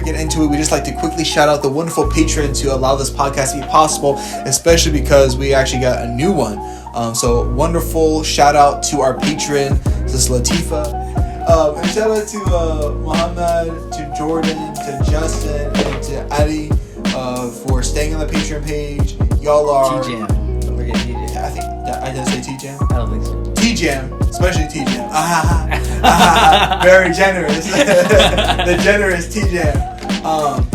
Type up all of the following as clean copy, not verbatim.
get into it, we just like to quickly shout out the wonderful patrons who allow this podcast to be possible, especially because we actually got a new one. So wonderful shout out to our patron, this is Latifa. And shout out to Mohammad, to Jordan, to Justin, and to Ali for staying on the Patreon page. Y'all are... Tjam. Don't forget Tjam. I think... I didn't say Tjam? I don't think so. Tjam, especially Tjam. Very generous. The generous Tjam.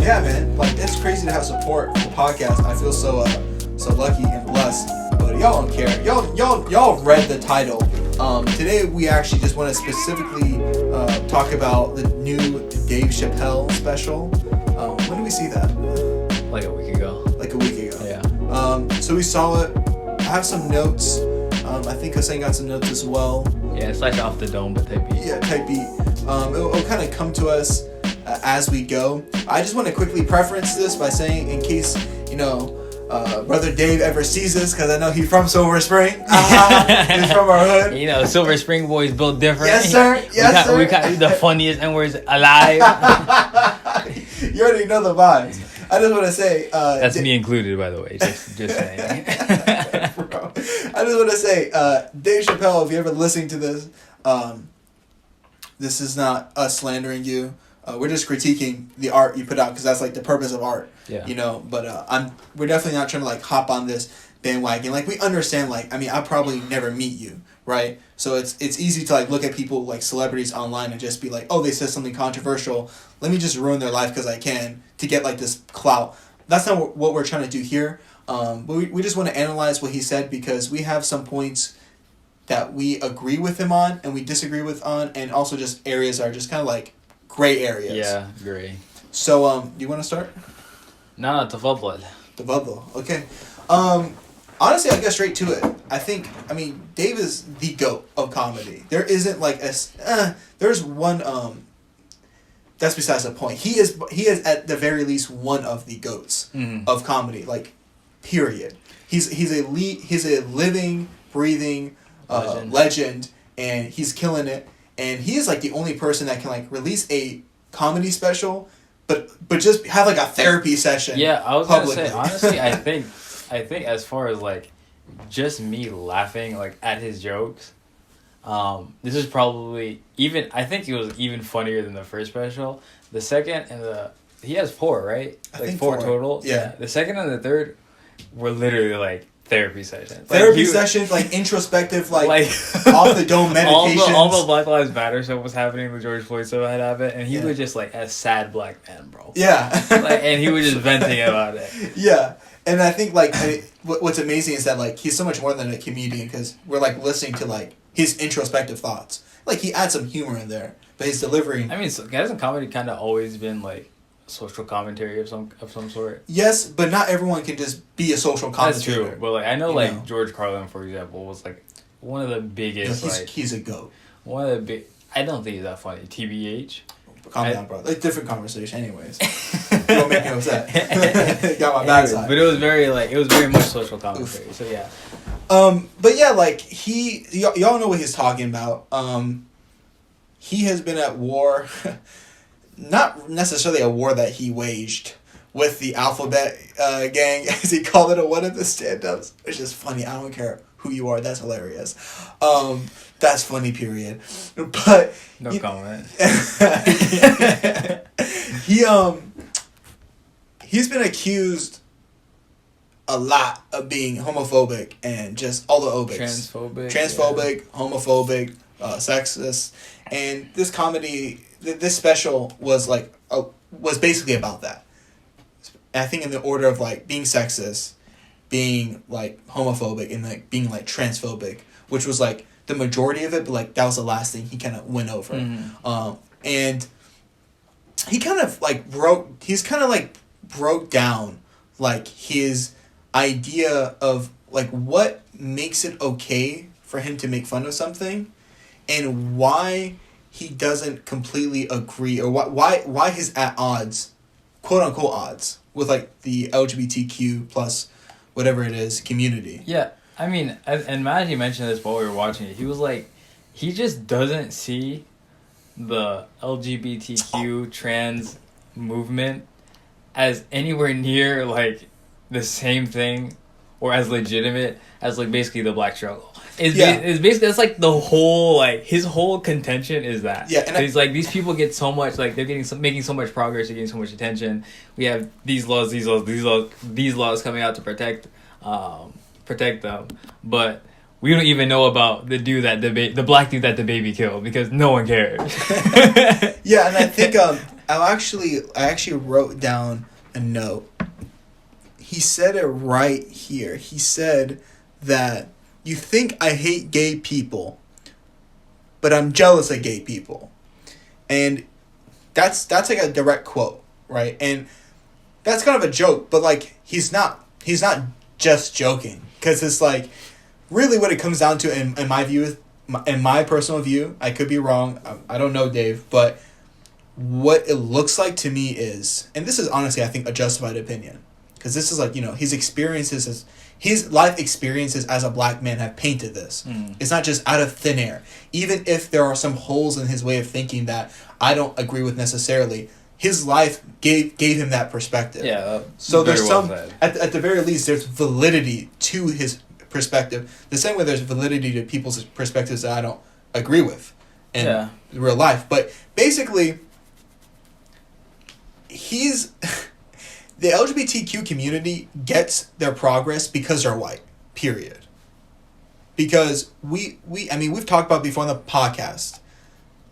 Yeah, man. Like, it's crazy to have support for the podcast. I feel so lucky and blessed. But y'all don't care. Y'all read the title. Today we actually just want to specifically talk about the new Dave Chappelle special. When did we see that? Like a week ago. Yeah. So we saw it. I have some notes. I think Hussayn got some notes as well. Yeah, it's like off the dome, but type beat. Yeah, type beat. It'll kind of come to us as we go. I just want to quickly preference this by saying, in case, Brother Dave ever sees this, because I know he's from Silver Spring. He's from our hood. Silver Spring boys built different. Yes, sir. We got the funniest N-words alive. You already know the vibes. I just want to say... That's me included, by the way. Just saying. Bro. I just want to say, Dave Chappelle, if you're ever listening to this, this is not us slandering you. We're just critiquing the art you put out, because that's like the purpose of art. Yeah. But we're definitely not trying to like hop on this bandwagon. Like, we understand, I'll probably never meet you, right? So it's easy to like look at people like celebrities online and just be like, oh, they said something controversial, let me just ruin their life because I can, to get like this clout. That's not what we're trying to do here. But we just want to analyze what he said, because we have some points that we agree with him on and we disagree with on, and also just areas that are just kind of like gray areas. Yeah, gray. So, do you want to start? No, تفضل. Okay. Honestly, I'll get straight to it. Dave is the GOAT of comedy. There isn't like there's one, that's besides the point. He is at the very least one of the GOATs of comedy, like, period. He's a living, breathing legend, and he's killing it. And he is like the only person that can like release a comedy special, but just have like a therapy session. Yeah, I was publicly gonna say, honestly, I think as far as like just me laughing like at his jokes, this is probably I think it was even funnier than the first special. The second and he has 4, right? I think four total. Yeah. The second and the third were literally like therapy sessions. Sessions, like introspective, like off the dome meditations. All the Black Lives Matter stuff was happening. The George Floyd stuff had happened, and he was just like a sad black man, bro. Yeah. And he was just venting about it. Yeah. And I think like what's amazing is that like he's so much more than a comedian, because we're like listening to like his introspective thoughts. Like, he adds some humor in there, but his delivery. Hasn't comedy kind of always been like social commentary of some sort? Yes, but not everyone can just be a social commentator. That's true, but like I know George Carlin, for example, was like one of the biggest. He's a GOAT. One of the big. I don't think he's that funny. TBH. Calm down, bro. It's a different conversation, anyways. Don't make me upset. Got my bad side. But it was very much social commentary. Oof. So yeah. But yeah, like y'all know what he's talking about. He has been at war. Not necessarily a war that he waged with the Alphabet gang, as he called it on one of the stand-ups. It's just funny. I don't care who you are. That's hilarious. That's funny, period. But... No comment. He's been accused a lot of being homophobic and just all the obics. Transphobic, homophobic, sexist. And this comedy... This special was was basically about that. I think in the order of like being sexist, being like homophobic, and like being like transphobic, which was like the majority of it, but like that was the last thing he kind of went over. Mm-hmm. And he kind of like broke down like his idea of like what makes it okay for him to make fun of something, and why he doesn't completely agree, or why he's at odds, quote unquote odds, with like the LGBTQ plus whatever it is community. Yeah, I mean, and Mahdi mentioned this while we were watching it. He was like, he just doesn't see the LGBTQ trans movement as anywhere near like the same thing or as legitimate as like basically the black struggle. It's basically that's like the whole like his whole contention is that. Yeah, and he's like these people get so much like they're making so much progress, they're getting so much attention. We have these laws coming out to protect them, but we don't even know about the dude that the black dude that the baby killed because no one cares. Yeah, and I think I actually wrote down a note. He said it right here. He said that you think I hate gay people, but I'm jealous of gay people. And that's like a direct quote, right? And that's kind of a joke, but like he's not just joking, because it's like really what it comes down to in my view, in my personal view, I could be wrong, I don't know, Dave, but what it looks like to me is, and this is honestly I think a justified opinion, because this is like, you know, his life experiences as a black man have painted this. It's not just out of thin air. Even if there are some holes in his way of thinking that I don't agree with necessarily, his life gave him that perspective. Yeah. So there's at the very least, there's validity to his perspective. The same way there's validity to people's perspectives that I don't agree with in real life. But basically, the LGBTQ community gets their progress because they're white, period. Because we've talked about before on the podcast,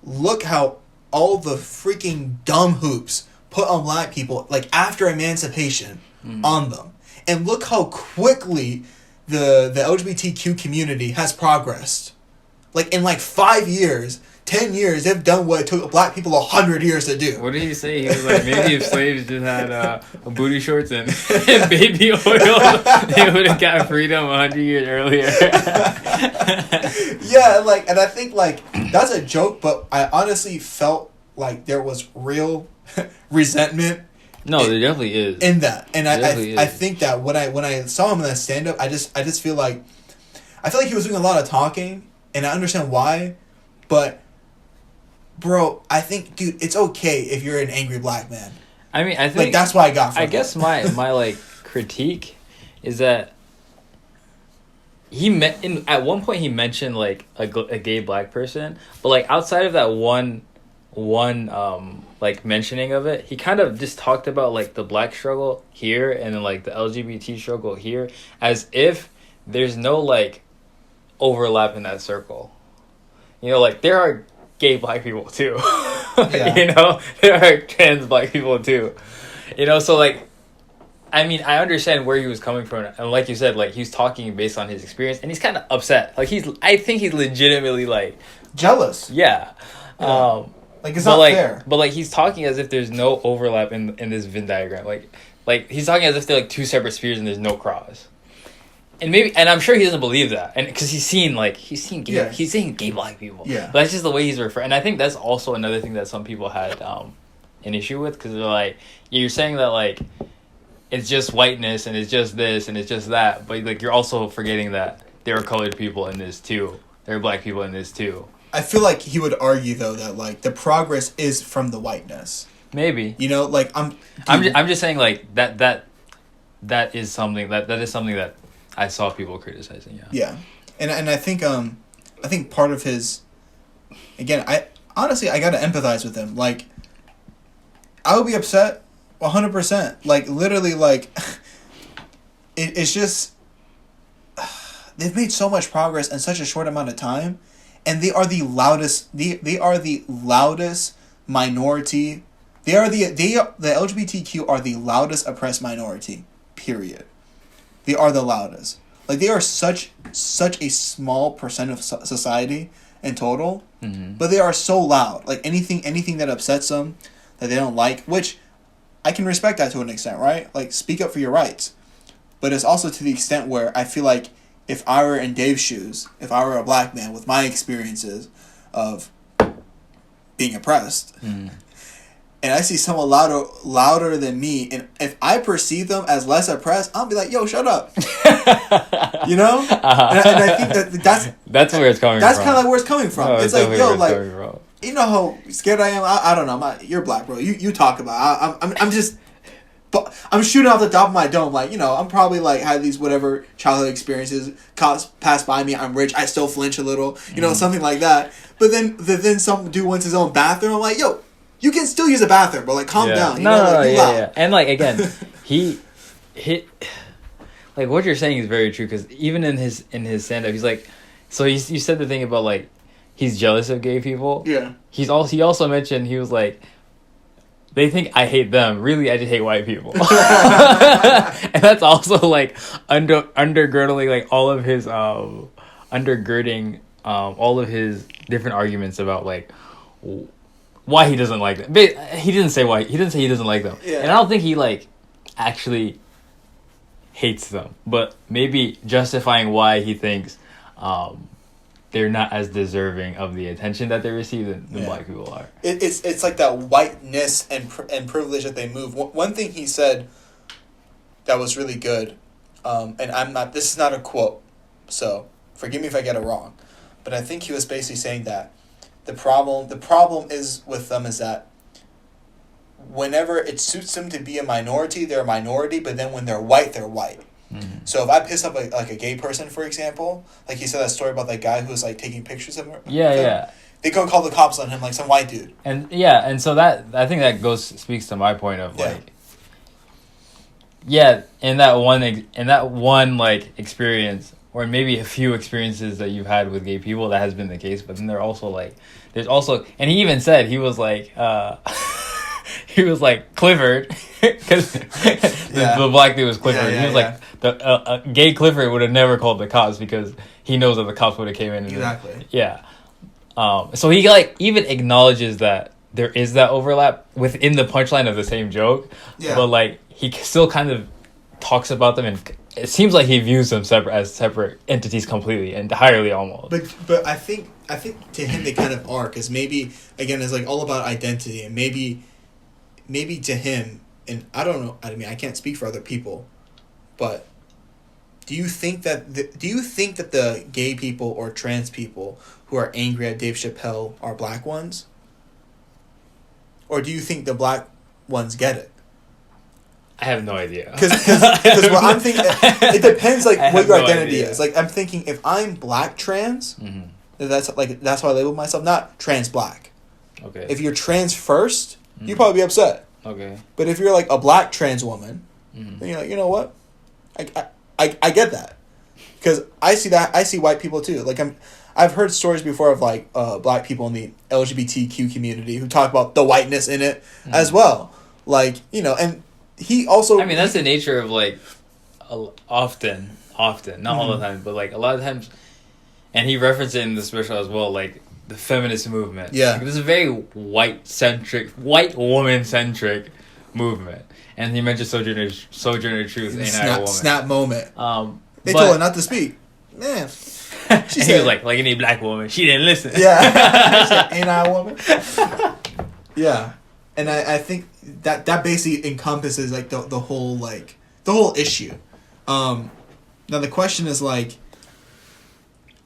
look how all the freaking dumb hoops put on black people, like after emancipation, on them. And look how quickly the LGBTQ community has progressed. Like in like 5 years, 10 years, they've done what it took black people 100 years to do. What did he say? He was like, maybe if slaves just had booty shorts and baby oil, they would have gotten freedom 100 years earlier. Yeah, like, and I think like that's a joke, but I honestly felt like there was real resentment. No, there definitely is in that, and I think that when I saw him in that stand up, I just feel like he was doing a lot of talking, and I understand why, but. Bro, I think, dude, it's okay if you're an angry black man. I mean, I think... Like, that's what I got from it. Guess my like, critique is that at one point he mentioned, like, a gay black person, but, like, outside of that one like, mentioning of it, he kind of just talked about, like, the black struggle here and then, like, the LGBT struggle here as if there's no, like, overlap in that circle. You know, like, there are gay black people too. You know, there are trans black people too. You know, so like, I mean, I understand where he was coming from, and like you said, like he's talking based on his experience, and he's kind of upset. Like I think he's legitimately like jealous. Yeah. Like it's not fair. But like he's talking as if there's no overlap in this Venn diagram. Like he's talking as if they're like two separate spheres and there's no cross. And I'm sure he doesn't believe that, and because he's seen gay black people. Yeah. But that's just the way he's referring, and I think that's also another thing that some people had an issue with, because they're like, you're saying that like it's just whiteness and it's just this and it's just that, but like you're also forgetting that there are colored people in this too, there are black people in this too. I feel like he would argue though that like the progress is from the whiteness. Maybe. You know, like I'm just saying like that is something that I saw people criticizing. Yeah, and I think part of his, again, I gotta empathize with him. Like, I would be upset 100%. Like literally, like it's just they've made so much progress in such a short amount of time, and they are the loudest. They are the loudest minority. The LGBTQ are the loudest oppressed minority. Period. They are the loudest. Like, they are such a small percent of society in total, but they are so loud. Like, anything that upsets them, that they don't like, which I can respect that to an extent, right? Like, speak up for your rights. But it's also to the extent where I feel like if I were in Dave's shoes, if I were a black man with my experiences of being oppressed, and I see someone louder than me, and if I perceive them as less oppressed, I'll be like, yo, shut up. You know? And I think that's where it's coming from. That's kind of like where it's coming from. No, it's like, yo, like, You know how scared I am. I don't know. You're black, bro. You talk about. I'm just. But I'm shooting off the top of my dome, like, you know, I'm probably, like, had these whatever childhood experiences pass by me, I'm rich, I still flinch a little, you know, something like that. But then some dude wants his own bathroom, I'm like, yo, you can still use a bathroom, but, like, calm down. Yeah. And, like, again, he like, what you're saying is very true, because even in his stand-up, he's like, so you said the thing about, like, he's jealous of gay people. Yeah. He also mentioned, he was like, they think I hate them. Really, I just hate white people. And that's also like undergirding like all of his undergirding all of his different arguments about like why he doesn't like them. But he didn't say why. He didn't say he doesn't like them. Yeah. And I don't think he like actually hates them, but maybe justifying why he thinks they're not as deserving of the attention that they receive than black people are. It's like that whiteness and privilege that they move. One thing he said that was really good, and this is not a quote, so forgive me if I get it wrong, but I think he was basically saying that the problem is with them is that whenever it suits them to be a minority, they're a minority, but then when they're white, they're white. Mm-hmm. So if I piss up a gay person, for example, like he said that story about that guy who was like taking pictures of him. Yeah. They go call the cops on him, like some white dude. And so that I think that speaks to my point of like, in that one like experience, or maybe a few experiences that you've had with gay people, that has been the case. But then there's also, and he even said he was like. He was like Clifford, because the black dude was Clifford. He was like the gay Clifford would have never called the cops because he knows that the cops would have came in. Exactly. So he like even acknowledges that there is that overlap within the punchline of the same joke. Yeah. But like he still kind of talks about them, and it seems like he views them as separate entities completely, entirely almost. But I think to him they kind of are, because maybe again it's like all about identity, and maybe to him, and I don't know, I mean, I can't speak for other people, but do you think that the gay people or trans people who are angry at Dave Chappelle are black ones? Or do you think the black ones get it? I have no idea. Because what I'm thinking, it depends like what your identity is. Like I'm thinking if I'm black trans, that's how I label myself, not trans black. Okay. If you're trans first, you'd probably be upset. Okay. But if you're like a black trans woman, then you're like, you know what? I get that. Because I see white people too. Like I've heard stories before of like black people in the LGBTQ community who talk about the whiteness in it as well. Like, you know, and he also... I mean, that's the nature of like often, not all the time, but like a lot of times, and he referenced it in the special as well, like the feminist movement. Yeah. Like, this is a very white woman-centric movement. And he mentioned Sojourner Truth, Ain't I a Woman. Snap moment. They told her not to speak. Man. She said, he was like any black woman. She didn't listen. Yeah. She said, Ain't I a woman? Yeah. And I think that basically encompasses like the whole issue. Now the question is like,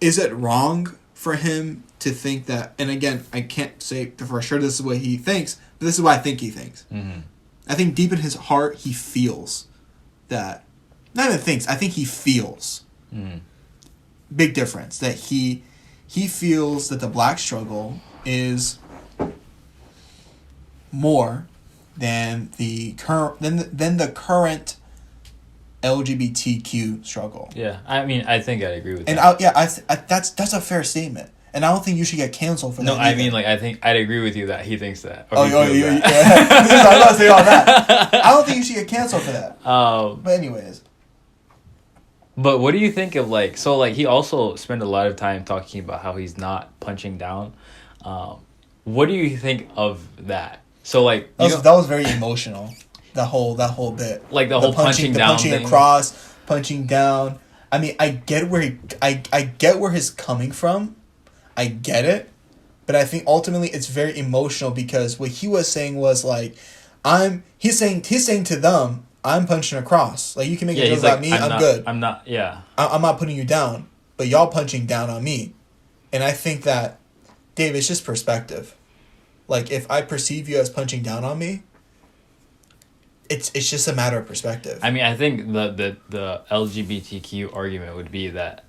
is it wrong for him to think that? And again, I can't say for sure this is what he thinks, but this is what I think he thinks. Mm-hmm. I think deep in his heart he feels that. Not even thinks. I think he feels. Mm-hmm. Big difference that he feels that the black struggle is more than the current LGBTQ struggle. Yeah, I mean, I think I'd agree with that. And that's a fair statement, and I don't think you should get canceled for that. No, I mean, like, I think I'd agree with you that he thinks that. Yeah. I'm about to say all that. I don't think you should get canceled for that. But anyways. But what do you think of like? So like, he also spent a lot of time talking about how he's not punching down. What do you think of that? So like, that was very emotional. That whole bit, like the whole punching down, punching thing. Across, punching down. I mean, I get where he's coming from. I get it, but I think ultimately it's very emotional because what he was saying was like, he's saying to them, I'm punching across. Like you can make a joke about me, I'm good. I'm not. Yeah. I'm not putting you down, but y'all punching down on me, and I think that, Dave, it's just perspective. Like, if I perceive you as punching down on me, it's just a matter of perspective. I mean, I think the LGBTQ argument would be that,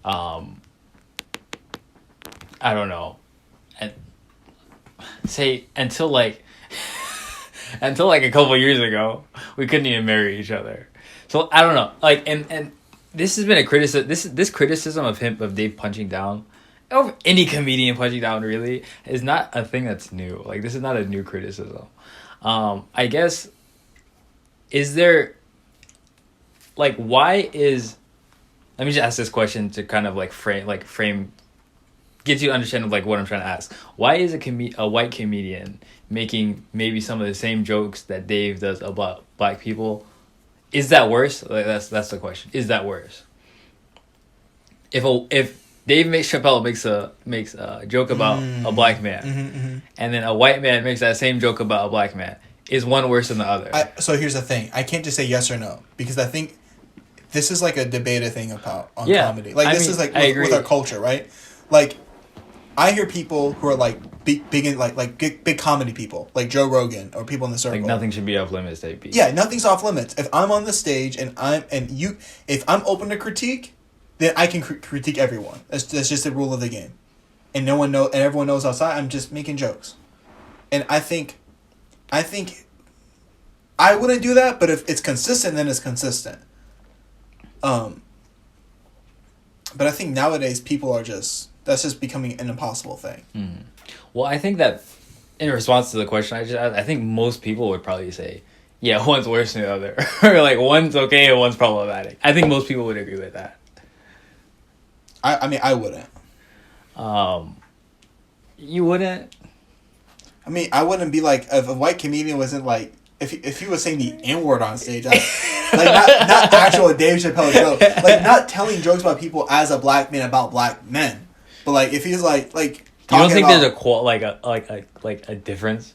I don't know, and say until like a couple of years ago, we couldn't even marry each other. So I don't know, like, and this has been a criticism. This criticism of Dave punching down, of any comedian punching down, really is not a thing that's new. Like, this is not a new criticism. I guess, is there, like, why is, let me just ask this question to kind of like frame, get you to understand like what I'm trying to ask. Why is a white comedian making maybe some of the same jokes that Dave does about black people? Is that worse? Like, that's the question. Is that worse? If Dave Chappelle makes a joke about a black man, and then a white man makes that same joke about a black man, is one worse than the other? So here's the thing. I can't just say yes or no, because I think this is like a debated thing on comedy. Like, this is like with our culture, right? Like, I hear people who are like big in big comedy people, like Joe Rogan or people in the circle. Like, nothing should be off limits, AP. Yeah, nothing's off limits. If I'm on the stage if I'm open to critique, then I can critique everyone. That's just the rule of the game, and everyone knows outside I'm just making jokes, and I think I wouldn't do that, but if it's consistent, then it's consistent. But I think nowadays people are that's just becoming an impossible thing. Mm. Well, I think that in response to the question, I think most people would probably say, yeah, one's worse than the other. Or like, one's okay and one's problematic. I think most people would agree with that. I mean, I wouldn't. You wouldn't? I mean, I wouldn't be like, if a white comedian wasn't like, if he was saying the N-word on stage, like not actual Dave Chappelle joke, like not telling jokes about people as a black man about black men. But like, if he's like you don't think there's a difference?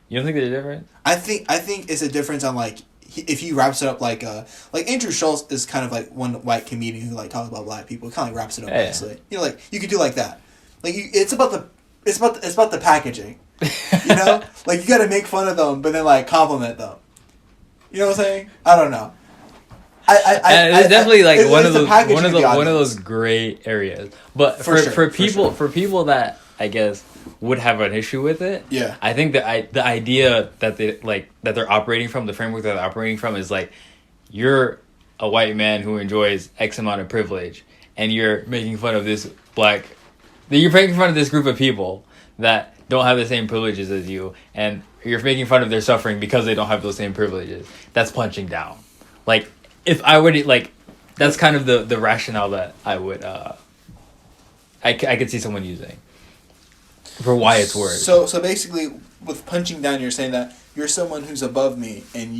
You don't think there's a difference? I think it's a difference on like if he wraps it up like Andrew Schultz is kind of like one white comedian who like talks about black people, kind of like wraps it up nicely. Yeah. You know, like you could do like that. Like it's about the packaging. You know, like you got to make fun of them, but then like compliment them. You know what I'm saying? I don't know. It's definitely like one of those gray areas. But for people that I guess would have an issue with it, yeah, I think that the idea that they're operating from, the framework that they're operating from, is like, you're a white man who enjoys X amount of privilege, and you're making fun of this group of people that don't have the same privileges as you, and you're making fun of their suffering because they don't have those same privileges. That's punching down. Like, if I were to, like, that's kind of the rationale that I would, I could see someone using for why it's worse. So basically, with punching down, you're saying that you're someone who's above me, and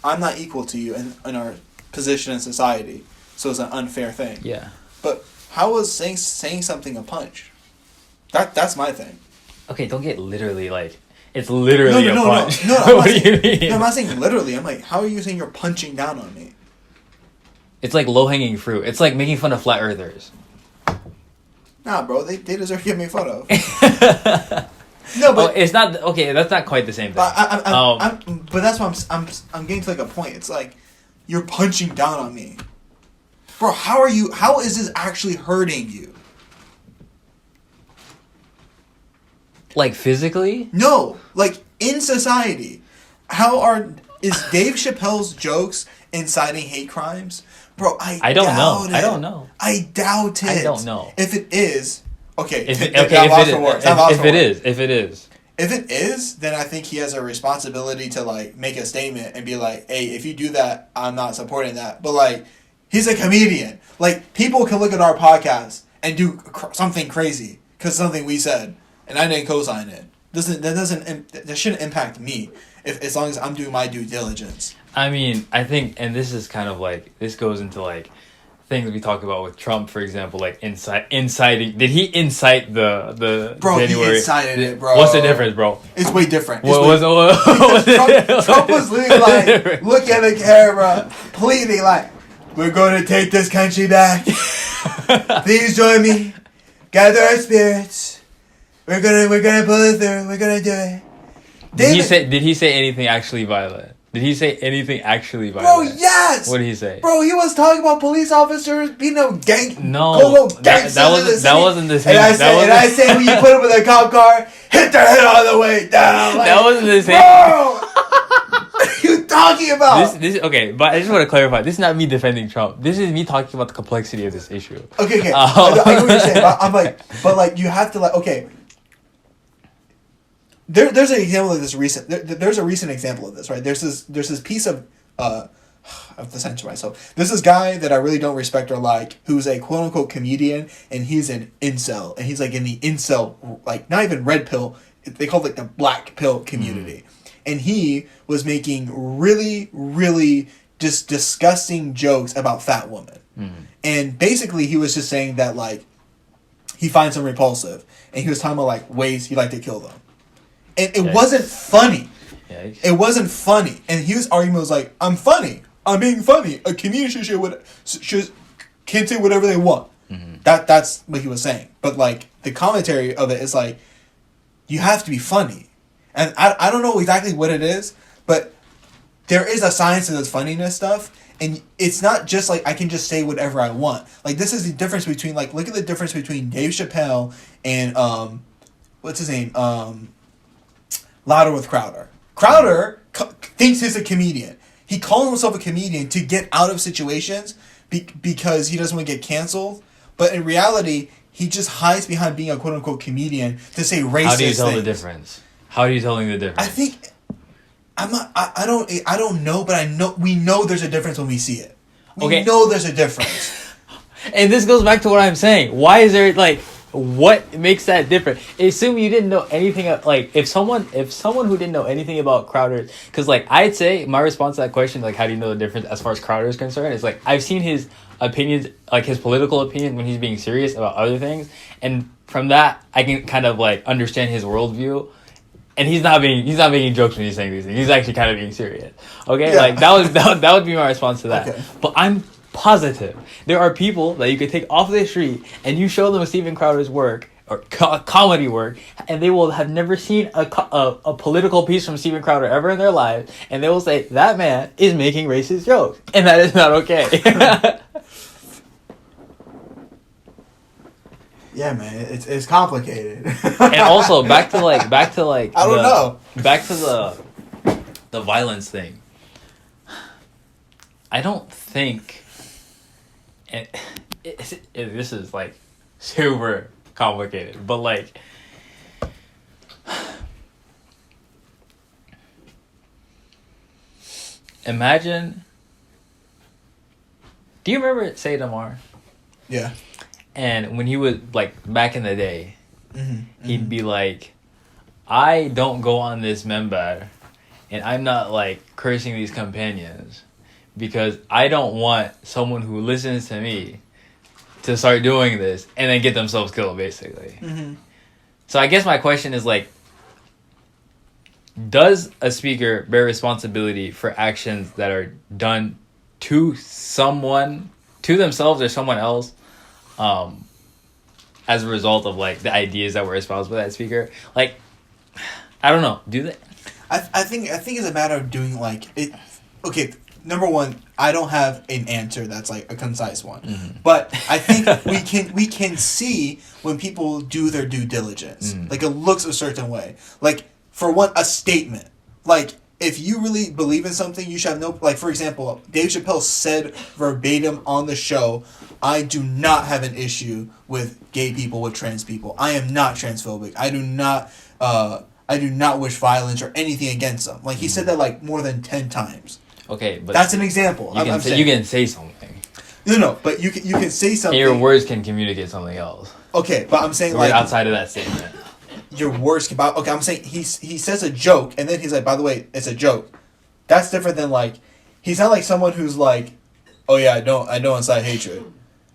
I'm not equal to you in our position in society, so it's an unfair thing. Yeah. But how is saying something a punch? That's my thing. Okay, don't get literally like, it's literally a punch. No, what do you mean? No, I'm not saying literally. I'm like, how are you saying you're punching down on me? It's like low-hanging fruit. It's like making fun of flat earthers. Nah, bro, they deserve to get made fun of. No, but it's not okay. That's not quite the same thing. But that's why I'm getting to like a point. It's like, you're punching down on me, bro. How is this actually hurting you? Like, physically? No, like in society. Is Dave Chappelle's jokes inciting hate crimes? Bro, I don't know. I don't know. I doubt it. I don't know. If it is, okay. If it is, then I think he has a responsibility to like make a statement and be like, hey, if you do that, I'm not supporting that. But like, he's a comedian. Like, people can look at our podcast and do something crazy because something we said, and I didn't co-sign it. That shouldn't impact me as long as I'm doing my due diligence. I mean, I think, and this is kind of like, this goes into like things we talk about with Trump, for example, like inciting. Did he incite the bro, January? He incited it, bro. What's the difference, bro? It's way different. Trump was literally like, look at the camera, pleading like, we're going to take this country back. Please join me. Gather our spirits. we're gonna pull it through. We're gonna do it. Did he say anything actually violent? Did he say anything actually violent? Bro, yes! What did he say? Bro, he was talking about police officers being no gang. No, that wasn't the same. And I said, when you put him in the cop car, hit their head on the way down. Like, that wasn't the same. Bro! What are you talking about? This okay, but I just want to clarify. This is not me defending Trump. This is me talking about the complexity of this issue. Okay. I know what you're saying. I'm like, but like, you have to like, okay. There's an example of this recent. There's a recent example of this, right? There's this piece of I have to censor myself. There's this guy that I really don't respect or like, who's a quote unquote comedian, and he's an incel, and he's like in the incel, like not even red pill, they call it like the black pill community, and he was making really, really just disgusting jokes about fat women, and basically he was just saying that like he finds them repulsive, and he was talking about like ways he liked to kill them. And it wasn't funny. Yikes. It wasn't funny. And his argument was like, I'm funny. I'm being funny. A comedian can say whatever they want. Mm-hmm. That's what he was saying. But like the commentary of it is like, you have to be funny. And I don't know exactly what it is, but there is a science to this funniness stuff. And it's not just like I can just say whatever I want. Like this is the difference between like, look at the difference between Dave Chappelle and what's his name? Louder with Crowder. Crowder thinks he's a comedian. He calls himself a comedian to get out of situations because he doesn't want to get canceled. But in reality, he just hides behind being a quote unquote comedian to say racist things. How do you tell the difference? How are you telling the difference? I think I don't know, but I know we know there's a difference when we see it. We know there's a difference. And this goes back to what I'm saying. Why is there like? What makes that different? Assume you didn't know anything. Like if someone who didn't know anything about Crowder, because like I'd say my response to that question, like how do you know the difference as far as Crowder is concerned, is like I've seen his opinions, like his political opinion when he's being serious about other things, and from that I can kind of like understand his worldview. And he's not making jokes when he's saying these things. He's actually kind of being serious. Okay, yeah. Like that would be my response to that. Okay. But I'm positive there are people that you could take off the street and you show them Steven Crowder's work or comedy work, and they will have never seen a political piece from Steven Crowder ever in their lives, and they will say that man is making racist jokes, and that is not okay. Yeah, man, it's complicated. And also back to like I don't know. Back to the violence thing. I don't think. And this is like super complicated, but like imagine, do you remember Say Damar? Yeah. And when he was like back in the day, he'd be like, I don't go on this member and I'm not like cursing these companions because I don't want someone who listens to me to start doing this and then get themselves killed, basically. Mm-hmm. So I guess my question is like, does a speaker bear responsibility for actions that are done to someone, to themselves or someone else, as a result of like the ideas that were espoused by that speaker? Like, I don't know. Do they? I think it's a matter of doing like it. Okay, number one, I don't have an answer that's like a concise one, but I think we can see when people do their due diligence. Like it looks a certain way. Like for one, a statement. Like if you really believe in something, you should have no. Like for example, Dave Chappelle said verbatim on the show, I do not have an issue with gay people, with trans people. I am not transphobic. I do not wish violence or anything against them. Like he said that like more than 10 times. Okay, but that's an example. You can say something. No, but you can say something. And your words can communicate something else. Okay, but I'm saying like outside of that statement. Your words can. Okay, I'm saying he says a joke and then he's like, by the way, it's a joke. That's different than like he's not like someone who's like, oh yeah, I don't incite hatred,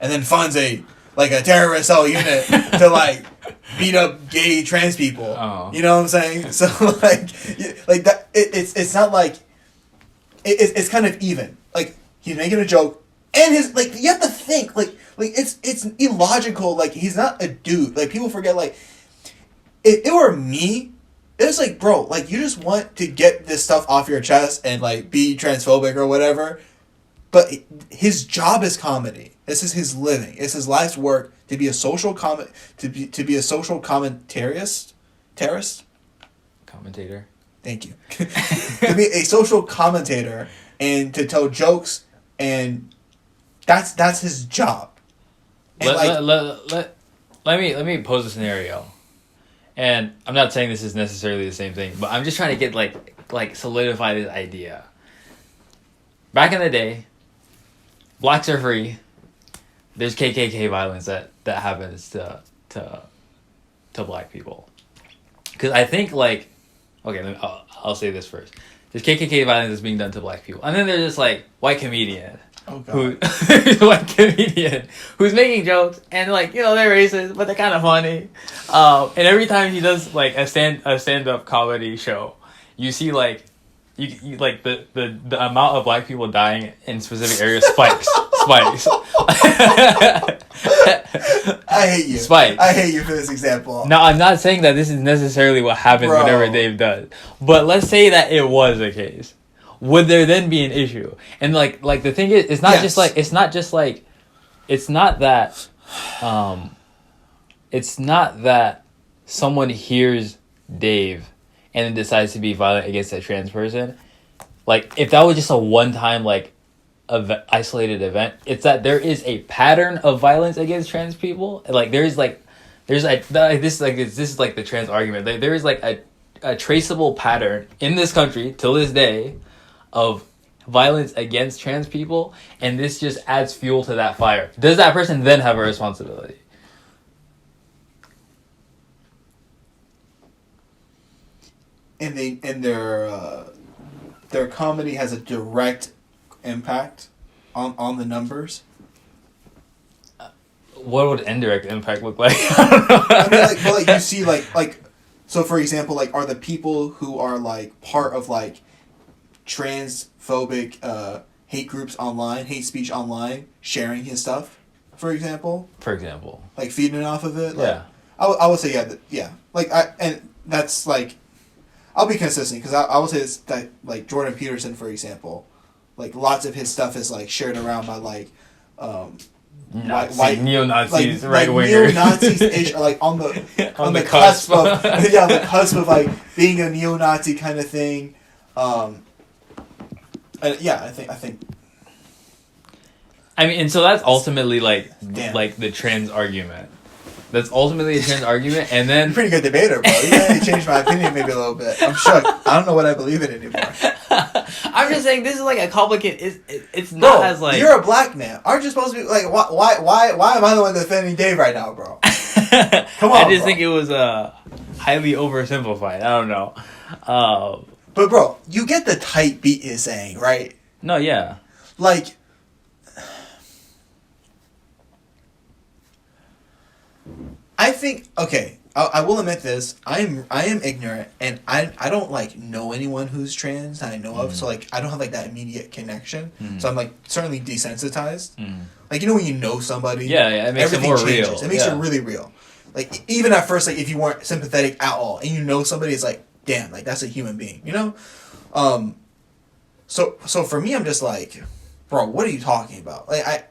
and then funds a terrorist cell unit to like beat up gay trans people. Oh. You know what I'm saying? So like that. It's not like it's kind of even. Like he's making a joke, and his like you have to think like it's illogical. Like he's not a dude. Like people forget like if it were me, it was like, bro, like, you just want to get this stuff off your chest and, like, be transphobic or whatever. But his job is comedy. This is his living. It's his life's work to be a social to be a social commentarist. Commentator. Thank you. To be a social commentator and to tell jokes, and that's his job. And let me pose a scenario. And I'm not saying this is necessarily the same thing, but I'm just trying to get like solidify this idea. Back in the day, blacks are free. There's KKK violence that happens to black people. Because I think, like, okay, I'll say this first. There's KKK violence that's being done to black people, and then there's this like white comedian. Oh, God. White comedian who's making jokes, and, like, you know, they're racist, but they're kind of funny. And every time he does like a stand-up comedy show, you see like you like the amount of black people dying in specific areas spikes. I hate you. Spike. I hate you for this example. Now, I'm not saying that this is necessarily what happens whenever Dave does, but let's say that it was the case. Would there then be an issue? And like the thing is, it's not just like, it's not that someone hears Dave and then decides to be violent against a trans person. Like, if that was just a one-time like isolated event, it's that there is a pattern of violence against trans people. Like, this is like the trans argument. There is like a traceable pattern in this country till this day of violence against trans people, and this just adds fuel to that fire. Does that person then have a responsibility? And their comedy has a direct impact on the numbers. What would indirect impact look like? I don't know. I mean, but you see, like, so for example, like, are the people who are like part of like transphobic hate groups online, hate speech online, sharing his stuff, for example, like feeding off of it? Like, yeah, I would say yeah. Like, that's like, I'll be consistent because I would say it's that, like, Jordan Peterson, for example, like, lots of his stuff is like shared around by like white neo-Nazis, like, right wingers, neo-Nazis-ish, are like on the cusp of on the cusp of like being a neo-Nazi kind of thing. Yeah, I think. I mean, and so that's ultimately like the trans argument. That's ultimately a trans argument, and then... You're a pretty good debater, bro. You may change my opinion maybe a little bit. I'm shook. I don't know what I believe in anymore. I'm just saying, this is like a complicated... It's not, bro, as like... You're a black man. Aren't you supposed to be... Like, why am I the one defending Dave right now, bro? Come on, I just think it was highly oversimplified. I don't know. But, bro, you get the tight beat is saying, right? No, yeah. Like... I think, okay, I will admit this. I am ignorant, and I don't like know anyone who's trans that I know of. So like I don't have like that immediate connection. So I'm like certainly desensitized. Like, you know, when you know somebody, it makes it more changes. real. It makes it really real. Like, even at first, like, if you weren't sympathetic at all, and you know somebody, it's like, damn, like, that's a human being, you know. So for me, I'm just like, bro, what are you talking about? Like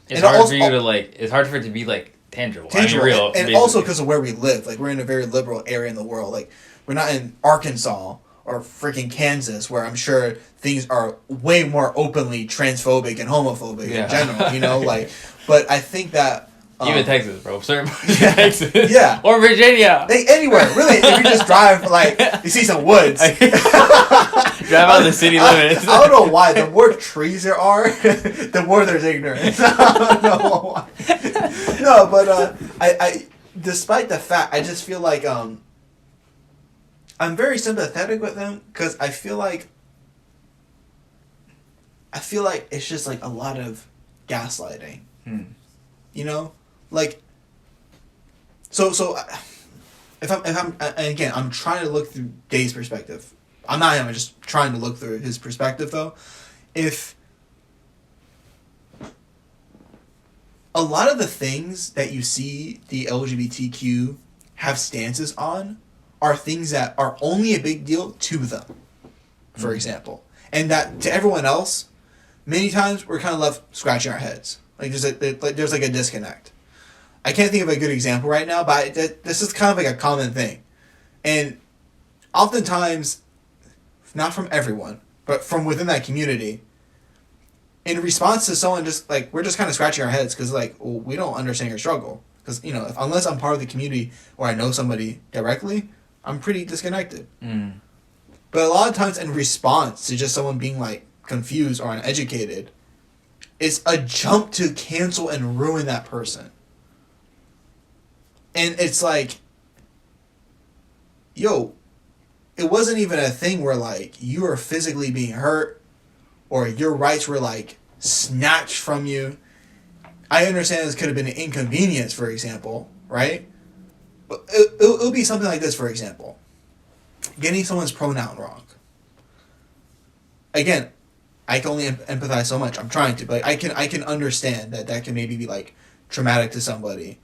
it's hard for you to like. It's hard for it to be like. Tangible. I mean, real, and also because of where we live. Like, we're in a very liberal area in the world. Like, we're not in Arkansas or freaking Kansas, where I'm sure things are way more openly transphobic and homophobic in general, you know? Like, but I think that... even Texas, bro. Certain Texas. Yeah. Or Virginia. Like, anywhere, really. If you just drive, like, you see some woods. Drive out the city limits. I don't know why. The more trees there are, the more there's ignorance. I don't know why. No, but I despite the fact, I just feel like I'm very sympathetic with them, because I feel like it's just like a lot of gaslighting. You know, like, so if I'm and again, I'm trying to look through Dave's perspective. I'm not him. I'm just trying to look through his perspective, though. If a lot of the things that you see the LGBTQ have stances on are things that are only a big deal to them, for example. And that to everyone else, many times we're kind of left scratching our heads. Like there's like a disconnect. I can't think of a good example right now, but this is kind of like a common thing. And oftentimes, not from everyone, but from within that community, in response to someone just like, we're just kind of scratching our heads because like, well, we don't understand your struggle. Because, you know, unless I'm part of the community or I know somebody directly, I'm pretty disconnected. But a lot of times in response to just someone being like confused or uneducated, it's a jump to cancel and ruin that person. And it's like, yo, it wasn't even a thing where like you were physically being hurt or your rights were like snatched from you. I understand this could have been an inconvenience, for example, right? But it'll be something like this, for example. Getting someone's pronoun wrong. Again, I can only empathize so much. I'm trying to, but I can understand that can maybe be like traumatic to somebody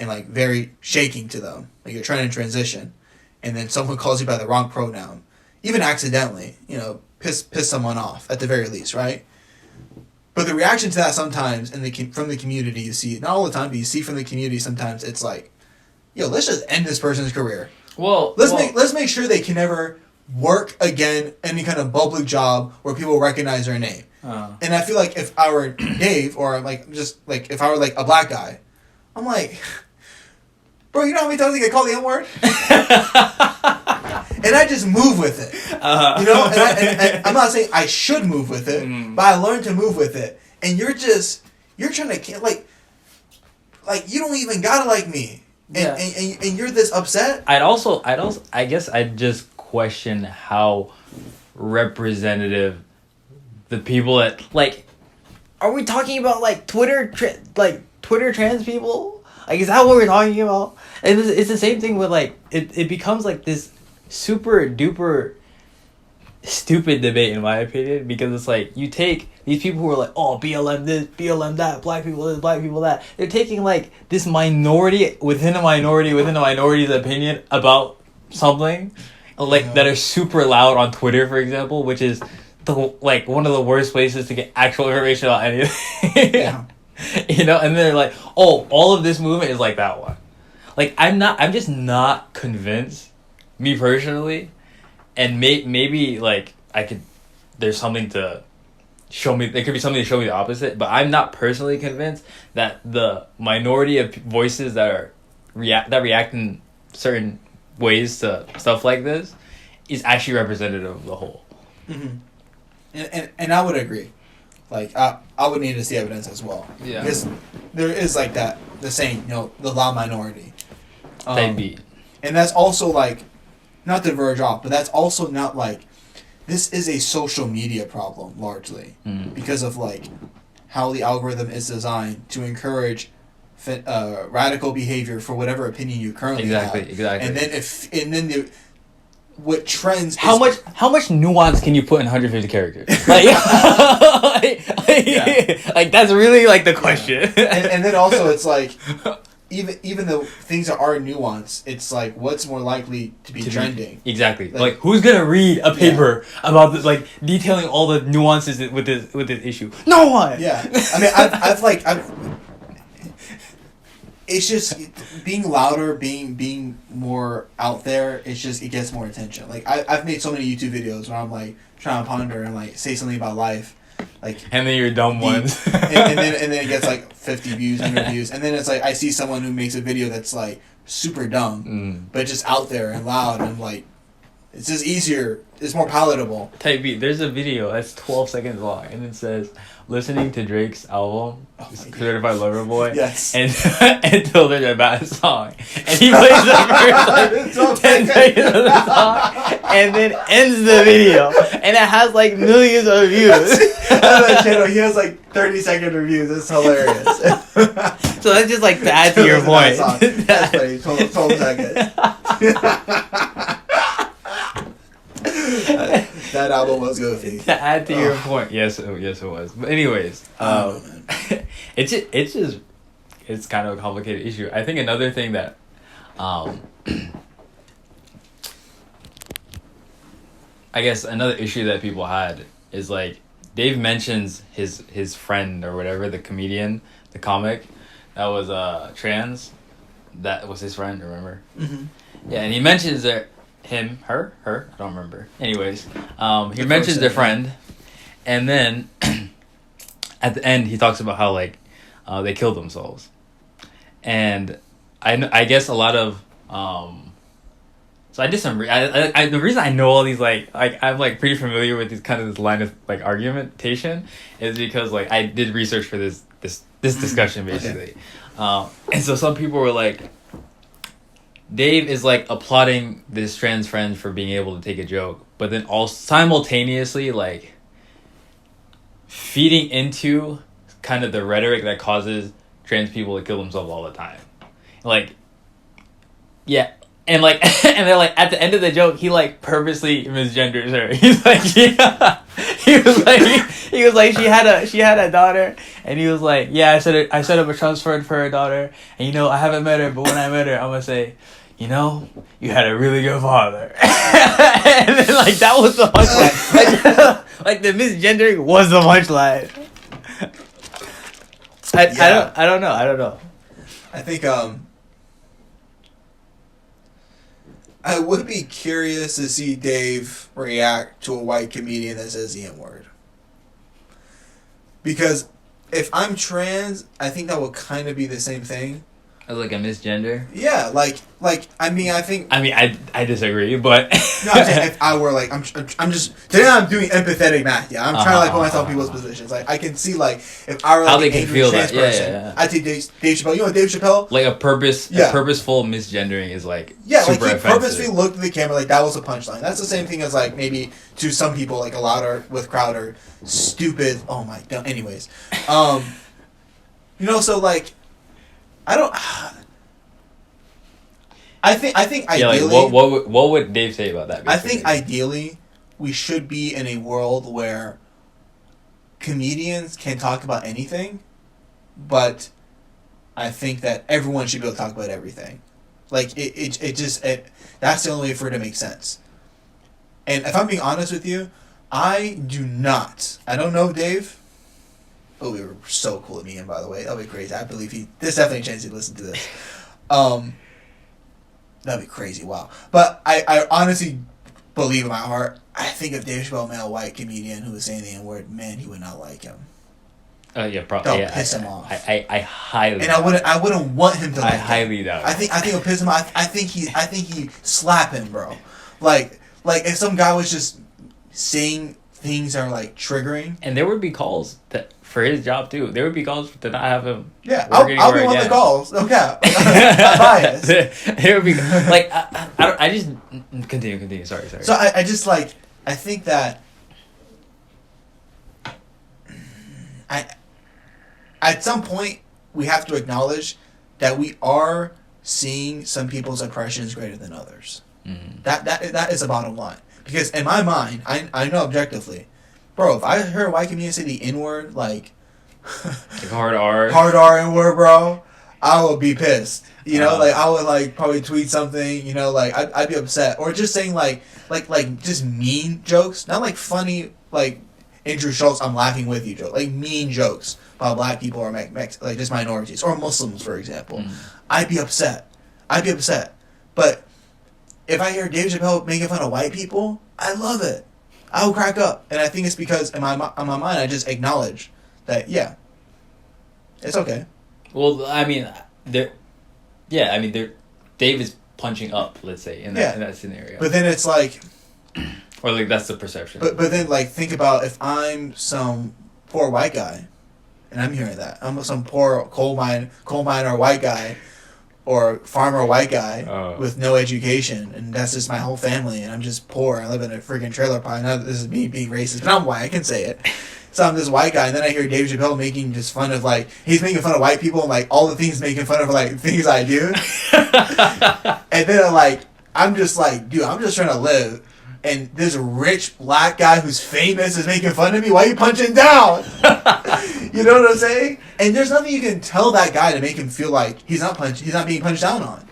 and like very shaking to them. Like you're trying to transition and then someone calls you by the wrong pronoun, even accidentally, you know, piss someone off at the very least, right? But the reaction to that sometimes from the community, you see, not all the time, but you see from the community sometimes it's like, yo, let's just end this person's career. Let's make sure they can never work again any kind of public job where people recognize their name. And I feel like if I were Dave or like just like if I were like a black guy, I'm like, bro, you know how many times I get called the N-word? And I just move with it. You know? And I'm not saying I should move with it, but I learned to move with it. And you're trying to, like you don't even gotta like me. And you're this upset? I guess I'd just question how representative the people that, like, are we talking about, like, Twitter trans people? Like, is that what we're talking about? And it's the same thing with, like, it becomes, like, this super duper stupid debate, in my opinion, because it's like, you take these people who are like, oh, BLM this, BLM that, black people this, black people that. They're taking, like, this minority within a minority's opinion about something, like, that are super loud on Twitter, for example, which is, one of the worst places to get actual information about anything. Yeah. You know, and they're like, oh, all of this movement is like that one. Like, I'm just not convinced, me personally, and maybe, like, there's something to show me, there could be something to show me the opposite, but I'm not personally convinced that the minority of voices that react in certain ways to stuff like this is actually representative of the whole. Mm-hmm. And I would agree. Like, I would need to see evidence as well. Yeah. Because there is, like, the saying, you know, the loud minority. They beat. And that's also, like, not to verge off, but that's also not, like, this is a social media problem, largely. Because of, like, how the algorithm is designed to encourage radical behavior for whatever opinion you currently have. Exactly. And then what trends how much nuance can you put in 150 characters? Like, like that's really, like, the question. And then also it's like, even though things that are nuanced, it's like, what's more likely to be trending? Exactly. Like, who's gonna read a paper about this, like, detailing all the nuances with this issue? No one. Yeah. I mean, I've it's just being louder, being more out there. It's just, it gets more attention. Like, I've made so many YouTube videos where I'm like trying to ponder and like say something about life, like, and then you're dumb ones, and then it gets like 50 views, 100 views, and then it's like I see someone who makes a video that's like super dumb, but just out there and loud and like, it's just easier. It's more palatable. Type beat. There's a video that's 12 seconds long, and it says, listening to Drake's album, Certified Lover Boy, yes, and until there's a bad song, and he plays the first 10 seconds of the song, and then ends the video, and it has like millions of views. On that channel, he has like 30-second reviews. It's hilarious. So that's just like to add to your point. That's funny. 12 seconds. That album was goofy. To add to your point, yes, it was. But anyways, it's kind of a complicated issue. I think another thing that I guess another issue that people had is like Dave mentions his friend or whatever, the comedian, the comic that was trans. That was his friend, remember? Mm-hmm. Yeah, and he mentions her, I don't remember. Anyways, he mentions their friend, and then at the end he talks about how like they killed themselves, and I guess a lot of so I did some the reason I know all these like I'm like pretty familiar with this kind of this line of like argumentation is because like I did research for this discussion basically. Okay. And so some people were like, Dave is like applauding this trans friend for being able to take a joke, but then all simultaneously like feeding into kind of the rhetoric that causes trans people to kill themselves all the time. Like, yeah. And like, and then like at the end of the joke, he like purposely misgenders her. He's like, yeah. He was like, she had a daughter, and he was like, yeah, I set up a trust fund for her daughter, and you know I haven't met her, but when I met her, I'm gonna say, you know, you had a really good father. And then like that was the punchline. Like the misgendering was the punchline. I don't know. I think I would be curious to see Dave react to a white comedian that says the N-word. Because if I'm trans, I think that would kind of be the same thing. As like a misgender? Yeah, I mean, I disagree, but no, I'm saying if I were like, I'm just today I'm doing empathetic math. Yeah, I'm trying to like put myself in people's positions. Like I can see like if I were like how they an can angry feel trans that. person, Yeah. I'd take Dave Chappelle. You know Dave Chappelle? Like a purposeful misgendering is like super like he offensive. purposely looked at the camera like that was a punchline. That's the same thing as like maybe to some people like a louder with Crowder, stupid. Oh my god. Anyways, you know, so like. I think ideally. Like what would Dave say about that? Basically? I think ideally we should be in a world where comedians can talk about anything, but I think that everyone should be able to talk about everything. Like that's the only way for it to make sense. And if I'm being honest with you, I don't know Dave. Oh, we were so cool at me, and by the way, that'll be crazy. I believe there's definitely a chance he'd listen to this. That'd be crazy, wow. But I honestly believe in my heart, I think if Dave Chappelle met a white comedian who was saying the N-word, man, he would not like him. Yeah, probably. That'll piss him off. I highly. And I wouldn't want him to. Like highly doubt. I think it'll piss him off. I think he slap him, bro. Like if some guy was just saying things that are like triggering. And there would be calls for his job too. There would be calls to not have him. Yeah, I'll be one of the calls. Okay, I'm biased. There would be like I just continue. Sorry. So I just like I think that at some point we have to acknowledge that we are seeing some people's oppression is greater than others. Mm-hmm. That is the bottom line. Because in my mind, I know objectively, bro, if I heard a white comedian say the N-word, like hard R N-word, bro, I would be pissed. You know, like I would like probably tweet something. You know, like I'd be upset, or just saying like just mean jokes, not like funny like Andrew Schultz, I'm laughing with you joke, like mean jokes about black people or like just minorities or Muslims, for example. I'd be upset. But if I hear Dave Chappelle making fun of white people, I love it. I will crack up, and I think it's because in my mind I just acknowledge that it's okay. Well, I mean, Dave is punching up, let's say, in that scenario. But then it's like, or like that's the perception. But then like think about if I'm some poor white guy, and I'm hearing that I'm some poor coal miner white guy. Or farmer white guy with no education, and that's just my whole family, and I'm just poor. I live in a freaking trailer park. Now this is me being racist, but I'm white. I can say it. So I'm this white guy, and then I hear Dave Chappelle making just fun of like he's making fun of white people and like all the things making fun of like things I do. And then I'm just like, dude, I'm just trying to live. And this rich black guy who's famous is making fun of me. Why are you punching down? You know what I'm saying? And there's nothing you can tell that guy to make him feel like he's not being punched down on.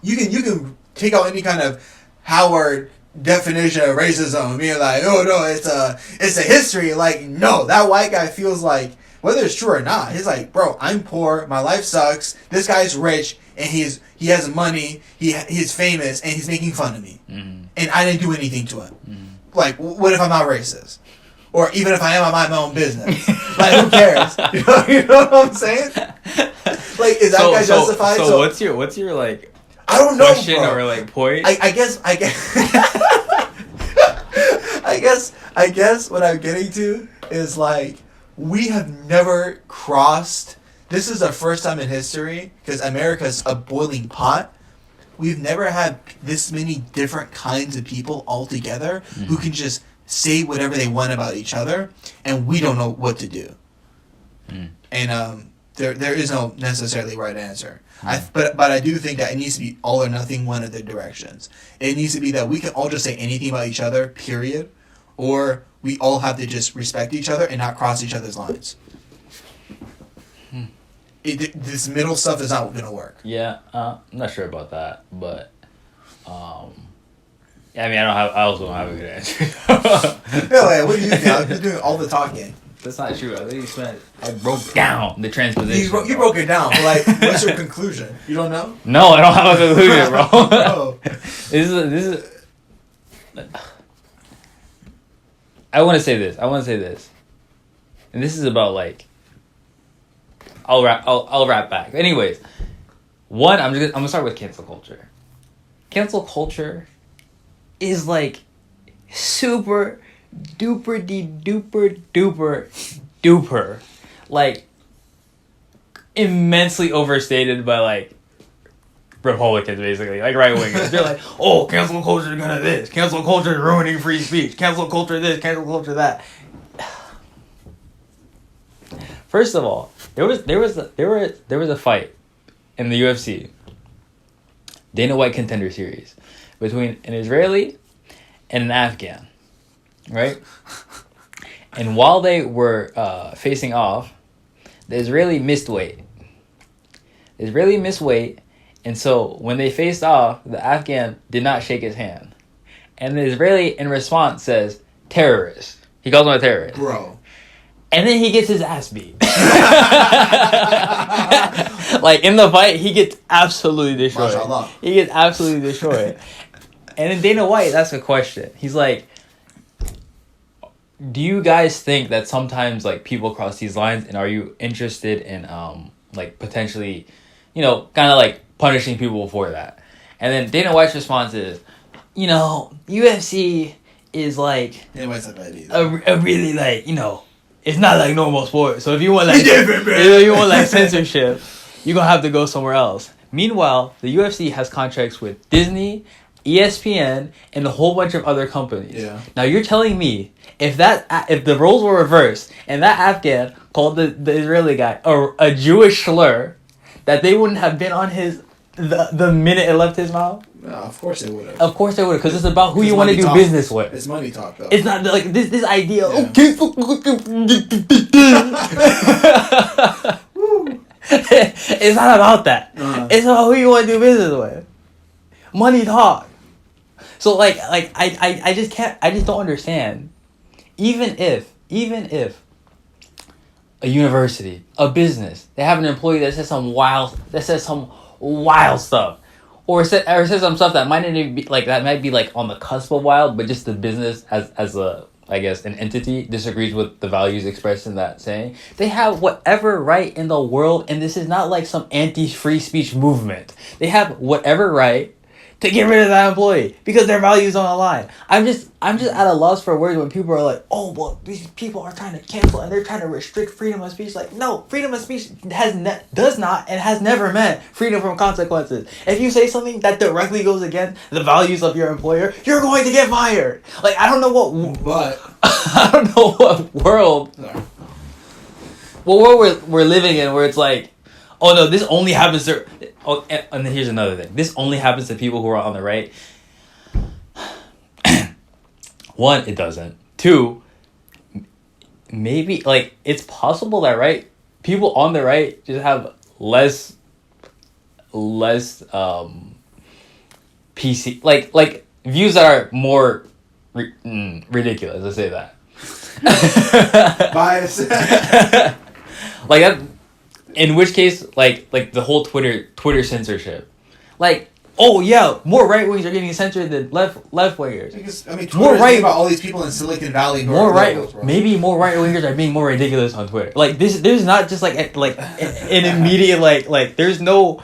you can take out any kind of Howard definition of racism and being like, oh no, it's a history. Like, no, that white guy feels like, whether it's true or not, he's like, bro, I'm poor, my life sucks, this guy's rich, and he has money, he's famous, and he's making fun of me. Mm-hmm. And I didn't do anything to him. Mm-hmm. Like, what if I'm not racist? Or even if I am, I mind my own business. Like, who cares? You know what I'm saying? Like, is that guy justified? So what's your like, I don't know, question, bro. or like point? I guess I guess what I'm getting to is like, we have never crossed. This is the first time in history, because America's a boiling pot. We've never had this many different kinds of people all together who can just say whatever they want about each other, and we don't know what to do. And there is no necessarily right answer. But I do think that it needs to be all or nothing, one of the directions. It needs to be that we can all just say anything about each other, period, or we all have to just respect each other and not cross each other's lines. This middle stuff is not going to work. Yeah, I'm not sure about that, but I mean, I also don't have a good answer. Yeah, what do you think? I've been doing all the talking. That's not true. I broke down the transposition. You broke it down. But like, what's your conclusion? You don't know? No, I don't have a conclusion, bro. Oh. This is. I want to say this, and this is about like. I'll wrap back. Anyways, one, I'm gonna start with cancel culture. Cancel culture is like super duper like immensely overstated by like Republicans, basically, like right wingers. They're like, oh, cancel culture is gonna this, cancel culture is ruining free speech, cancel culture this, cancel culture that. First of all, there was a fight in the UFC, Dana White Contender Series, between an Israeli and an Afghan, right? And while they were facing off, the Israeli missed weight. And so when they faced off, the Afghan did not shake his hand. And the Israeli, in response, says, terrorist. He calls him a terrorist. Bro. And then he gets his ass beat. Like, in the fight, he gets absolutely destroyed. Mashallah. He gets absolutely destroyed. And then Dana White asks a question. He's like, do you guys think that sometimes, like, people cross these lines, and are you interested in, like, potentially, you know, kind of, like, punishing people for that? And then Dana White's response is, you know, UFC is, like, a really, like, you know, it's not like normal sports. So if you want, like, if you want, like, censorship, you're going to have to go somewhere else. Meanwhile, the UFC has contracts with Disney, ESPN, and a whole bunch of other companies. Yeah. Now you're telling me if the roles were reversed and that Afghan called the Israeli guy a Jewish slur, that they wouldn't have been on the minute it left his mouth? No, of course they would have. Of course they would have, because it's about who you want to do business with. It's money talk, though. It's not like this idea. Yeah. It's not about that. It's about who you want to do business with. Money talk. So like I just don't understand. Even if a university, a business, they have an employee that says some wild stuff, or says some stuff that might not even be like, that might be like on the cusp of wild, but just the business as a, I guess, an entity disagrees with the values expressed in that saying, they have whatever right in the world, and this is not like some anti-free speech movement. They have whatever right to get rid of that employee because their values on the line. I'm just at a loss for words when people are like, oh, well, these people are trying to cancel and they're trying to restrict freedom of speech. Like, no, freedom of speech does not and has never meant freedom from consequences. If you say something that directly goes against the values of your employer, you're going to get fired. Like, I don't know what world we're living in where it's like, oh no, this only happens to... Oh, and then here's another thing. This only happens to people who are on the right. One, it doesn't. Two, maybe, like, it's possible that, right, people on the right just have less PC, like views that are more ridiculous. Let's say that. Bias. Like that. In which case, like the whole Twitter censorship, like. Oh yeah, more right wingers are getting censored than left wingers. Because, I mean, Twitter is about all these people in Silicon Valley who more are right. liberals, bro. Maybe more right wingers are being more ridiculous on Twitter. Like this, there's not just like an immediate like there's no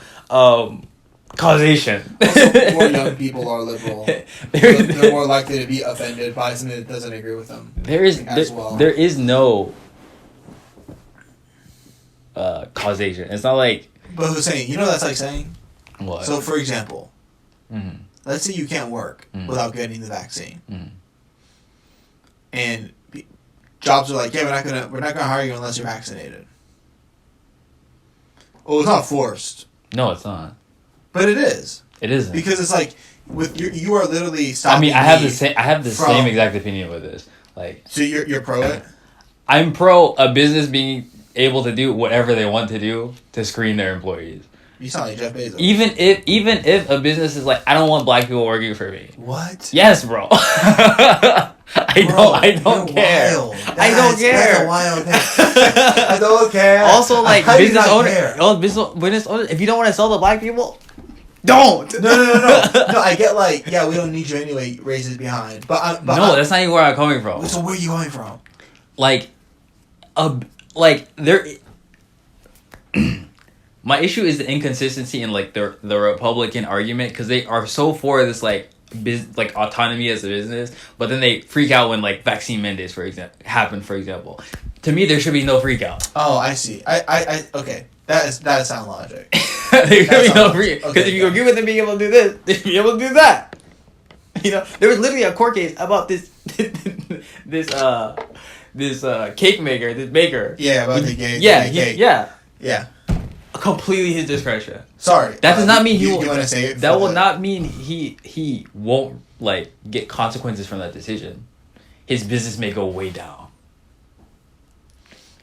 causation. Also, more young people are liberal. They're more likely to be offended by something that doesn't agree with them. There is no causation. It's not like. But Hussayn, you know that's like saying. What? So, for example, let's say you can't work without getting the vaccine, and jobs are like, yeah, we're not gonna hire you unless you're vaccinated. Well, it's not forced. No, it's not. But it is. It isn't, because it's like with you are literally stopping. I mean, I have the same exact opinion with this. Like, so you're pro it. I'm pro a business being able to do whatever they want to do to screen their employees. You sound like Jeff Bezos. Even if a business is like, I don't want black people working for me. What? Yes, bro. I don't care. Wild. I don't care. That's a wild thing. I don't care. Also, like business owners, if you don't want to sell to black people, don't. No. I get like, yeah, we don't need you anyway. Raises behind, but no, that's not even where I'm coming from. So where are you going from? There. My issue is the inconsistency in like the Republican argument, because they are so for this like autonomy as a business, but then they freak out when like vaccine mandates happen. For example, to me there should be no freak out. Oh, I see. I okay. That is sound logic. There should be no freak, because if you agree with them being able to do this, they should be able to do that. You know, there was literally a court case about this cake maker, this baker. Yeah, about the cake. Yeah. Completely his discretion. Sorry. That does not mean he will. You want to say it? That will not mean he won't like get consequences from that decision. His business may go way down.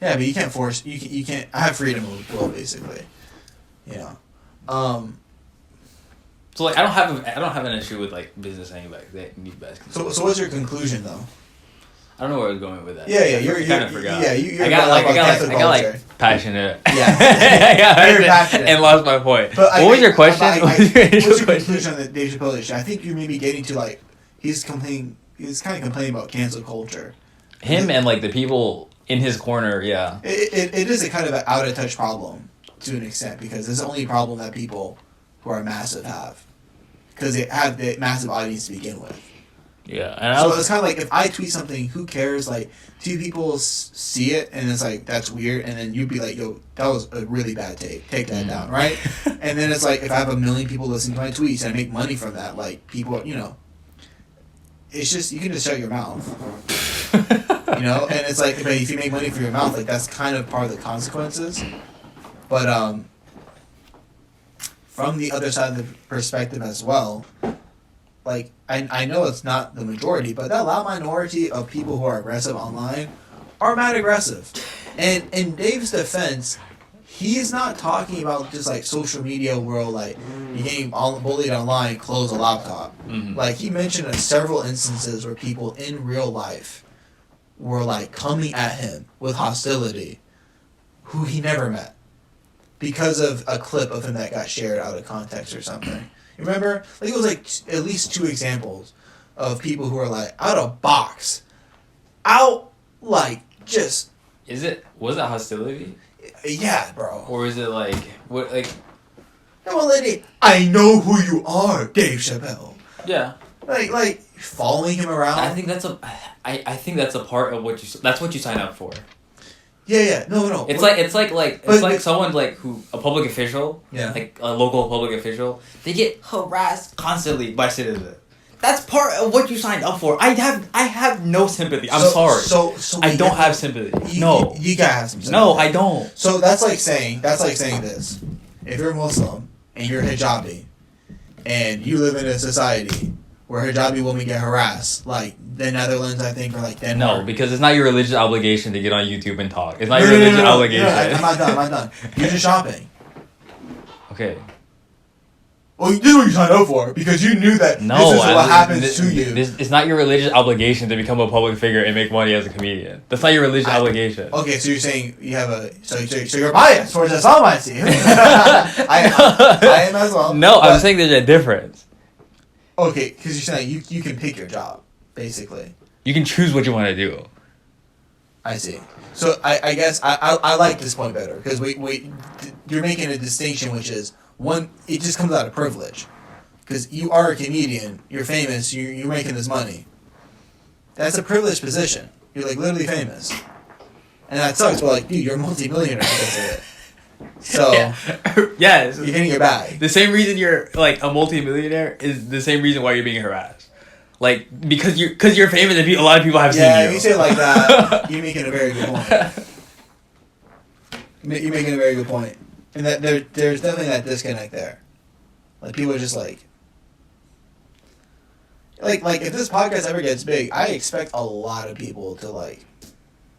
Yeah, but you can't force. You can't. I have freedom of will, basically. You know. So like I don't have an issue with like business saying like they need best. So what's your conclusion though? I don't know where I was going with that. Yeah, you're kind of forgot. Yeah, you're I got passionate. Yeah, I got very passionate and lost my point. But what was your question? What's your conclusion on the Dave Chappelle issue? I think you're maybe getting to like he's kind of complaining about cancel culture. Him and like the people in his corner, yeah. It is a kind of an out of touch problem to an extent, because it's the only problem that people who are massive have, because they have the massive audience to begin with. Yeah, and so it's kind of like if I tweet something, who cares? Like, two people see it, and it's like that's weird, and then you'd be like, "Yo, that was a really bad take. Take that down, right?" And then it's like if I have 1 million people listening to my tweets and I make money from that, like people, you know, it's just you can just shut your mouth, you know. And it's like, but if you make money for your mouth, like that's kind of part of the consequences. But from the other side of the perspective as well. Like, I know it's not the majority, but that loud minority of people who are aggressive online are mad aggressive. And in Dave's defense, he's not talking about just, like, social media world, like, you're getting bullied online, close a laptop. Mm-hmm. Like, he mentioned several instances where people in real life were, like, coming at him with hostility, who he never met, because of a clip of him that got shared out of context or something. Remember? Like, it was like at least 2 examples of people who are like out of box. Was it hostility? Yeah, bro. Or is it like what like well, lady, I know who you are, Dave Chappelle. Yeah. Like following him around. I think that's a part of that's what you sign up for. Yeah. No. It's like someone like a public official, like a local public official, they get harassed constantly by citizens. That's part of what you signed up for. I have no sympathy. I'm sorry. So I don't have sympathy. You gotta have some sympathy. No, I don't. So that's like saying this. If you're Muslim and you're hijabi, and you live in a society where hijabi women get harassed, like the Netherlands, I think, or like Denmark. No, because it's not your religious obligation to get on YouTube and talk. It's not your religious obligation. No, I'm not done. You're just shopping. Okay. Well, this is what you signed up for because you knew that this is what happens to you. It's not your religious obligation to become a public figure and make money as a comedian. That's not your religious obligation. Okay, so you're saying you have so you're biased towards Islam, I see. I am as well. No, I'm saying there's a difference. Okay, because you're saying you can pick your job, basically. You can choose what you want to do. I see. So I guess I like this point better because you're making a distinction, which is one. It just comes out of privilege, because you are a comedian, you're famous, you're making this money. That's a privileged position. You're like literally famous, and that sucks. But like, dude, you're a multi-millionaire because of it. So yeah, you're getting your bag. The same reason you're like a multi-millionaire is the same reason why you're being harassed. Like because you're famous and a lot of people have seen you. Yeah, if you say it like that, you're making a very good point. You're making a very good point, and that there's definitely that disconnect there. Like people are just like if this podcast ever gets big, I expect a lot of people to like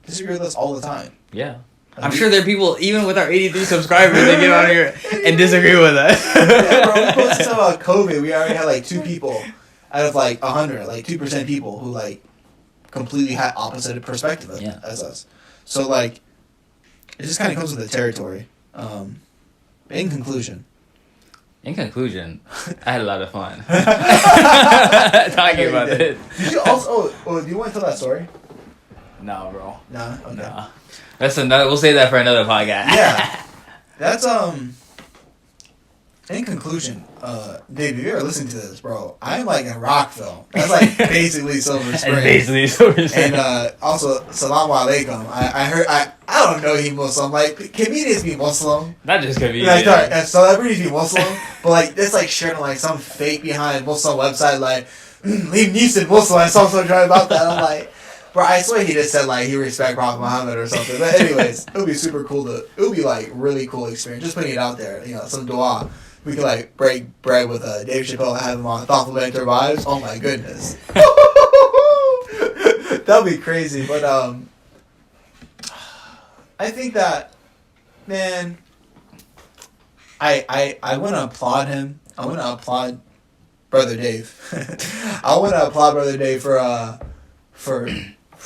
disagree with us all the time. Yeah. Like I'm sure there are people, even with our 83 subscribers, that get on here and disagree with us. Yeah, bro, we posted something about COVID. We already had like 2 people out of like 100, like 2% people who like completely had opposite perspective as us. So like, it just kind of comes with the territory. In conclusion, I had a lot of fun talking about it. Did you also? Oh, do you want to tell that story? No, bro. No. Okay. No. That's another. We'll save that for another podcast. Yeah, that's In conclusion, Dave, if you ever listen to this, bro, I'm like in Rockville. That's like basically Silver Spring. And also, Salaam Alaikum. I heard. I don't know he Muslim. Like comedians be Muslim. Not just comedians. Like, celebrities be Muslim, but like it's like sharing like some fake behind Muslim website like Liam Neeson Muslim. I saw some joke about that. I'm like. Bro, I swear he just said, like, he respect Prophet Muhammad or something. But anyways, it would be super cool it would be, like, really cool experience. Just putting it out there, you know, some dua. We could, like, break bread with Dave Chappelle and have him on Thoughtful Banter Vibes. Oh, my goodness. That would be crazy. But, I think that, man, I want to applaud him. I want to applaud Brother Dave. I want to applaud Brother Dave for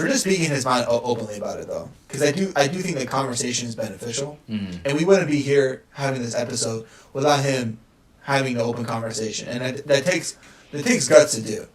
just speaking his mind openly about it, though, because I do think the conversation is beneficial, and we wouldn't be here having this episode without him having the open conversation, and that takes guts to do,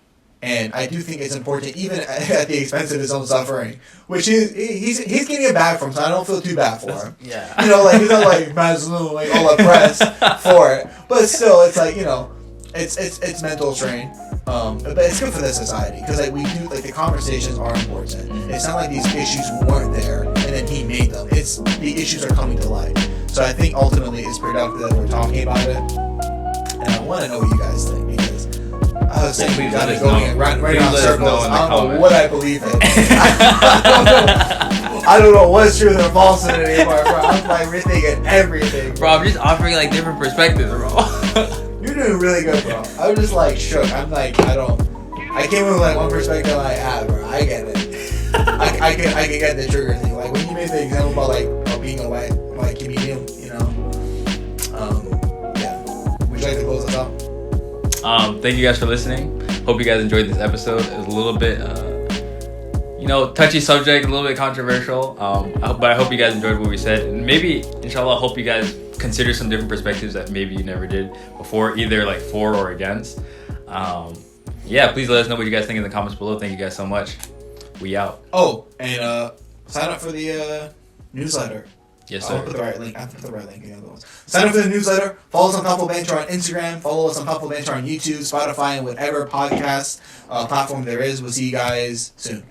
and I do think it's important, even at the expense of his own suffering, which he's getting it back from, so I don't feel too bad for him. Yeah, you know, like he's not like Mazlum, like all oppressed for it, but still, it's like, you know, it's mental strain. But it's good for the society because like we do, like, the conversations are important. It's not like these issues weren't there and then he made them. It's the issues are coming to light. So I think ultimately it's productive that we're talking about it. And I want to know what you guys think because I was saying we've got to go right around circles. I don't know what I believe in. I don't know what's truth or false in it anymore, bro. I'm like rethinking everything. Bro, I'm just offering like different perspectives, bro. You're doing really good, bro. I was just like shook. I'm like, I came with like one perspective I have, bro. I get it. I can get the trigger thing. Like when you made the example about like being a white comedian, you know. Yeah. Would you like to close us out? Thank you guys for listening. Hope you guys enjoyed this episode. It was a little bit touchy subject, a little bit controversial. But I hope you guys enjoyed what we said. And maybe, inshallah, I hope you guys consider some different perspectives that maybe you never did before, either like for or against. Yeah, please let us know what you guys think in the comments below. Thank you guys so much. We out. Oh, and sign up for the newsletter. Yes, sir. I'll put the right link. In the other ones. Sign up for the newsletter. Follow us on Thoughtful Banter on Instagram. Follow us on Thoughtful Banter on YouTube, Spotify, and whatever podcast platform there is. We'll see you guys soon.